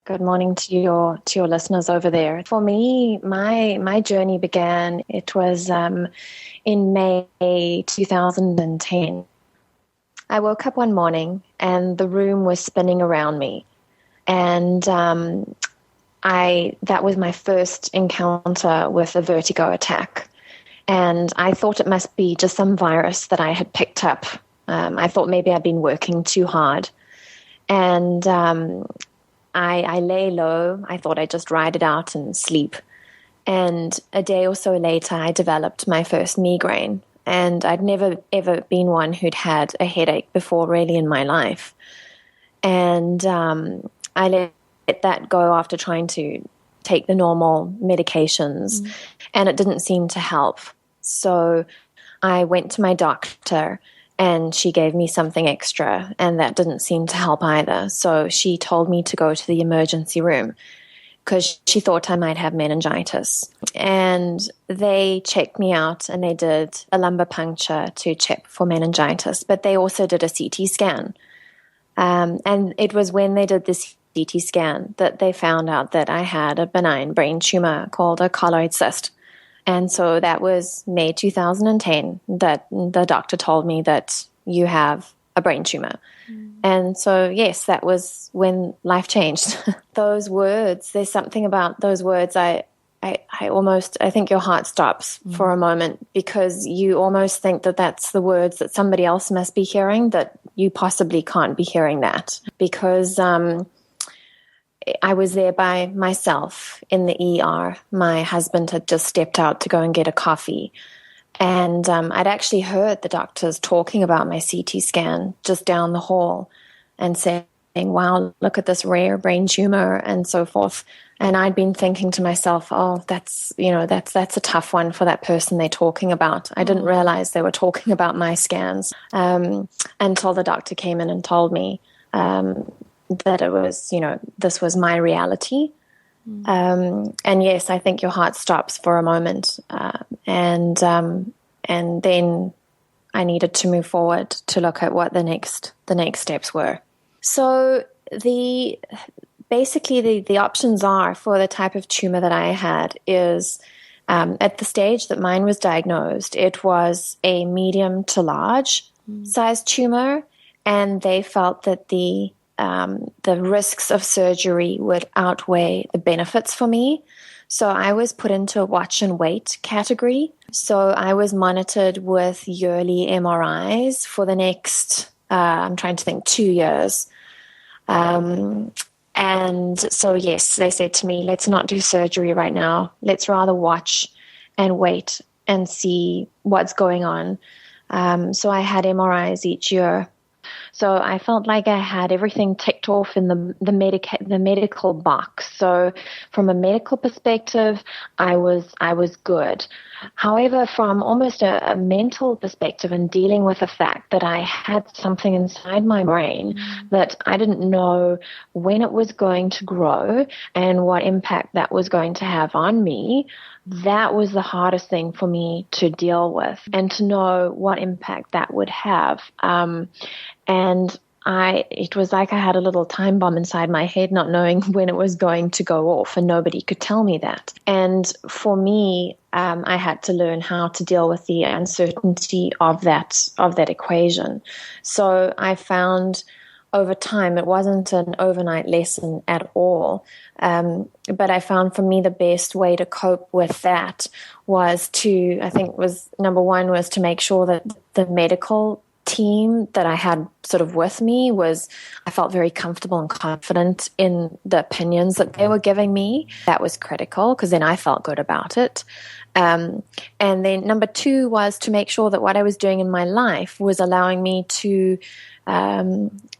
Good morning to your listeners over there. For me, my journey began. It was in May 2010. I woke up one morning and the room was spinning around me, and that was my first encounter with a vertigo attack, and I thought it must be just some virus that I had picked up. I thought maybe I'd been working too hard, and I lay low. I thought I'd just ride it out and sleep. And a day or so later, I developed my first migraine. And I'd never, ever been one who'd had a headache before, really, in my life. And I let that go after trying to take the normal medications. And it didn't seem to help. So I went to my doctor, and she gave me something extra, and that didn't seem to help either. So she told me to go to the emergency room because she thought I might have meningitis. And they checked me out, and they did a lumbar puncture to check for meningitis, but they also did a CT scan. And it was when they did this CT scan that they found out that I had a benign brain tumor called a colloid cyst. And so that was May 2010 that the doctor told me that you have a brain tumor. And so, yes, that was when life changed. Those words, there's something about those words. I think your heart stops for a moment, because you almost think that that's the words that somebody else must be hearing, that you possibly can't be hearing that, because I was there by myself in the ER. My husband had just stepped out to go and get a coffee. And I'd actually heard the doctors talking about my CT scan just down the hall and saying, wow, look at this rare brain tumor and so forth. And I'd been thinking to myself, oh, that's a tough one for that person they're talking about. I didn't realize they were talking about my scans until the doctor came in and told me that it was, this was my reality. And yes, I think your heart stops for a moment. And then I needed to move forward to look at what the next steps were. So basically the options are for the type of tumor that I had is, at the stage that mine was diagnosed, it was a medium to large size tumor. And they felt that the risks of surgery would outweigh the benefits for me. So I was put into a watch and wait category. So I was monitored with yearly MRIs for the next, I'm trying to think, 2 years. And so, yes, they said to me, let's not do surgery right now. Let's rather watch and wait and see what's going on. So I had MRIs each year. So I felt like I had everything ticked off in the medical box. So from a medical perspective, I was good. However, from almost a mental perspective, and dealing with the fact that I had something inside my brain that I didn't know when it was going to grow and what impact that was going to have on me, that was the hardest thing for me to deal with, and to know what impact that would have. And it was like I had a little time bomb inside my head, not knowing when it was going to go off, and nobody could tell me that. And for me, I had to learn how to deal with the uncertainty of that equation. So I found over time, it wasn't an overnight lesson at all. But I found for me the best way to cope with that was number one was to make sure that the medical team that I had sort of with me I felt very comfortable and confident in the opinions that they were giving me. That was critical, because then I felt good about it. And then number two was to make sure that what I was doing in my life was allowing me to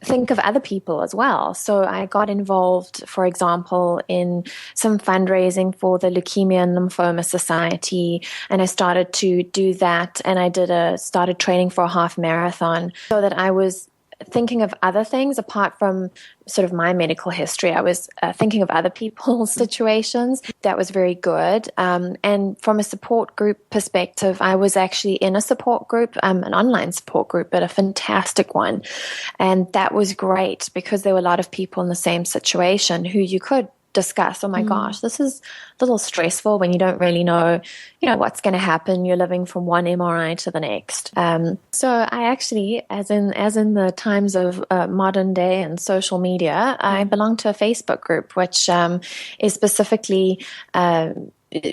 think of other people as well. So I got involved, for example, in some fundraising for the Leukemia and Lymphoma Society, and I started to do that, and I started training for a half marathon, so that I was thinking of other things apart from sort of my medical history. I was thinking of other people's situations. That was very good. And from a support group perspective, I was actually in a support group, an online support group, but a fantastic one. And that was great because there were a lot of people in the same situation who you could discuss, oh my gosh, this is a little stressful when you don't really know, what's going to happen. You're living from one MRI to the next. So I actually, as in the times of modern day and social media, I belong to a Facebook group, which is specifically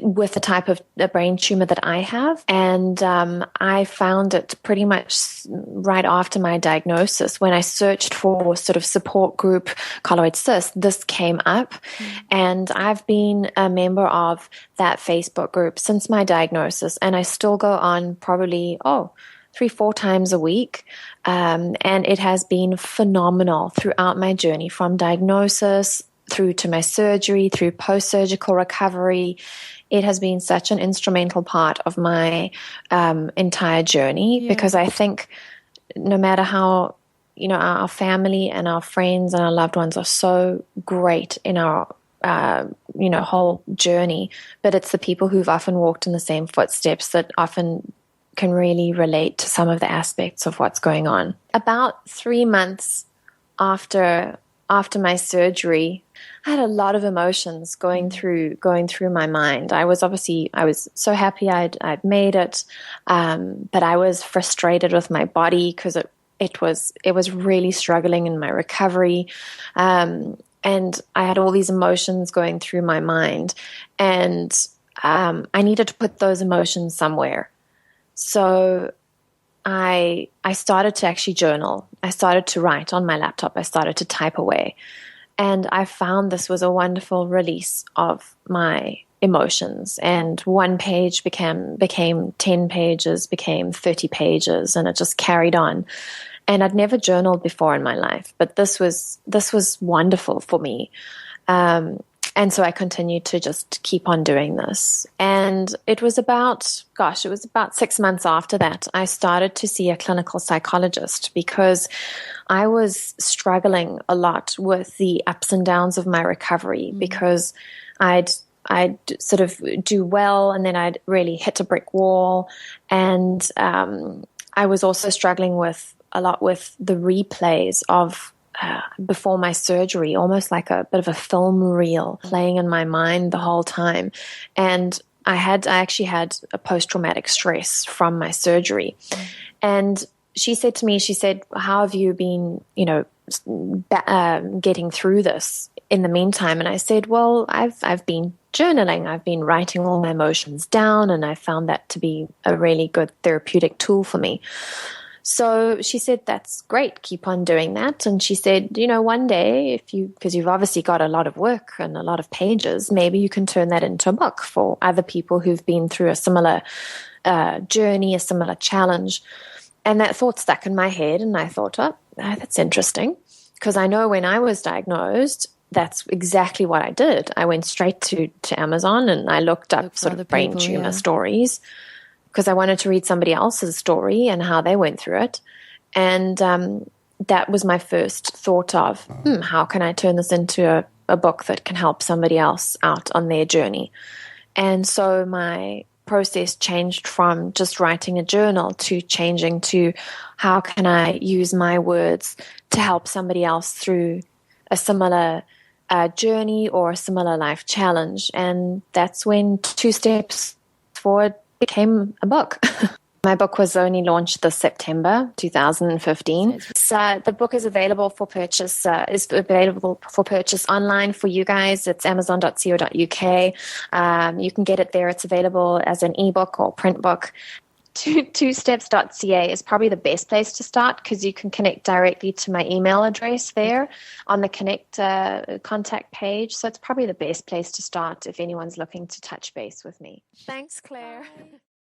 with the type of brain tumor that I have. And I found it pretty much right after my diagnosis. When I searched for sort of support group colloid cyst, this came up. And I've been a member of that Facebook group since my diagnosis. And I still go on probably, 3-4 times a week. And it has been phenomenal throughout my journey from diagnosis through to my surgery, through post-surgical recovery. It has been such an instrumental part of my entire journey because I think no matter how, our family and our friends and our loved ones are so great in our, whole journey, but it's the people who've often walked in the same footsteps that often can really relate to some of the aspects of what's going on. About 3 months after my surgery, I had a lot of emotions going through my mind. I was so happy I'd made it, but I was frustrated with my body because it was really struggling in my recovery, and I had all these emotions going through my mind, and I needed to put those emotions somewhere. So I started to actually journal. I started to write on my laptop. I started to type away. And I found this was a wonderful release of my emotions. And one page became 10 pages, became 30 pages, and it just carried on. And I'd never journaled before in my life, but this was wonderful for me. And so I continued to just keep on doing this. And it was about 6 months after that, I started to see a clinical psychologist because I was struggling a lot with the ups and downs of my recovery because I'd sort of do well and then I'd really hit a brick wall. And I was also struggling a lot with the replays of before my surgery, almost like a bit of a film reel playing in my mind the whole time. And I actually had a post-traumatic stress from my surgery. And she said to me, how have you been, getting through this in the meantime? And I said, well, I've been journaling. I've been writing all my emotions down, and I found that to be a really good therapeutic tool for me. So she said, that's great, keep on doing that. And she said, one day, because you've obviously got a lot of work and a lot of pages, maybe you can turn that into a book for other people who've been through a similar journey, a similar challenge. And that thought stuck in my head, and I thought, that's interesting, because I know when I was diagnosed, that's exactly what I did. I went straight to Amazon and I looked up sort of brain tumor stories, because I wanted to read somebody else's story and how they went through it. And that was my first thought of, how can I turn this into a book that can help somebody else out on their journey? And so my process changed from just writing a journal to changing to how can I use my words to help somebody else through a similar journey or a similar life challenge. And that's when 2 Steps Forward became a book. My book was only launched this September 2015. So the book is available for purchase. Online for you guys. It's amazon.co.uk. You can get it there. It's available as an ebook or print book. 2steps.ca is probably the best place to start because you can connect directly to my email address there on the Connect contact page. So it's probably the best place to start if anyone's looking to touch base with me. Thanks, Claire. Bye.